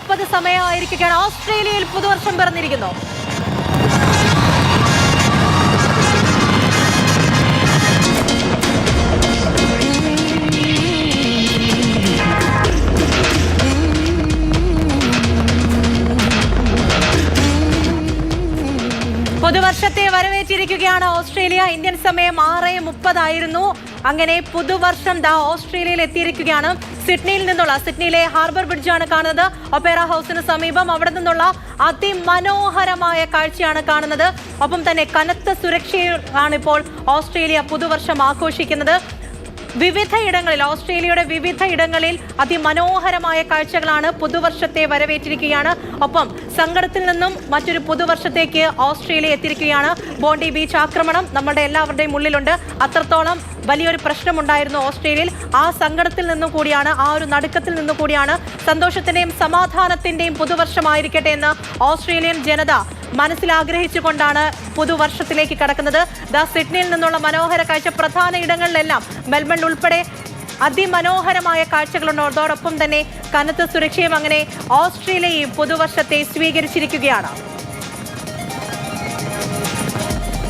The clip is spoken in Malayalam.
8:30 സമയമായിരിക്കുകയാണ്. ഓസ്ട്രേലിയയിൽ പുതുവർഷം പിറന്നിരിക്കുന്നു. പുതുവർഷത്തെ വരവേറ്റിരിക്കുകയാണ് ഓസ്ട്രേലിയ. ഇന്ത്യൻ സമയം 6:30 ആയിരുന്നു. അങ്ങനെ പുതുവർഷം ഓസ്ട്രേലിയയിൽ എത്തിയിരിക്കുകയാണ്. സിഡ്നിയിലെ ഹാർബർ ബ്രിഡ്ജാണ് കാണുന്നത്. ഒപ്പേറ ഹൗസിന് സമീപം അവിടെ നിന്നുള്ള അതിമനോഹരമായ കാഴ്ചയാണ് കാണുന്നത്. ഒപ്പം തന്നെ കനത്ത സുരക്ഷയാണ് ഇപ്പോൾ ഓസ്ട്രേലിയ പുതുവർഷം ആഘോഷിക്കുന്നത്. ഓസ്ട്രേലിയയുടെ വിവിധ ഇടങ്ങളിൽ അതിമനോഹരമായ കാഴ്ചകളാണ് പുതുവർഷത്തെ വരവേറ്റിരിക്കുകയാണ്. ഒപ്പം സങ്കടത്തിൽ നിന്നും മറ്റൊരു പുതുവർഷത്തേക്ക് ഓസ്ട്രേലിയ എത്തിയിരിക്കുകയാണ്. ബോണ്ടി ബീച്ച് ആക്രമണം നമ്മുടെ എല്ലാവരുടെയും ഉള്ളിലുണ്ട്. അത്രത്തോളം വലിയൊരു പ്രശ്നമുണ്ടായിരുന്നു ഓസ്ട്രേലിയയിൽ. ആ സങ്കടത്തിൽ നിന്നും കൂടിയാണ്, ആ ഒരു നടുക്കത്തിൽ നിന്നും കൂടിയാണ് സന്തോഷത്തിന്റെയും സമാധാനത്തിന്റെയും പുതുവർഷമായിരിക്കട്ടെ എന്ന് ഓസ്ട്രേലിയൻ ജനത മനസ്സിലാഗ്രഹിച്ചുകൊണ്ടാണ് പുതുവർഷത്തിലേക്ക് കടക്കുന്നത്. സിഡ്നിയിൽ നിന്നുള്ള മനോഹര കാഴ്ച പ്രധാന ഇടങ്ങളിലെല്ലാം മെൽബൺ ഉൾപ്പെടെ അതിമനോഹരമായ കാഴ്ചകളുണ്ട്. അതോടൊപ്പം തന്നെ കനത്ത സുരക്ഷയും അങ്ങനെ ഓസ്ട്രേലിയയും പുതുവർഷത്തെ സ്വീകരിച്ചിരിക്കുകയാണ്.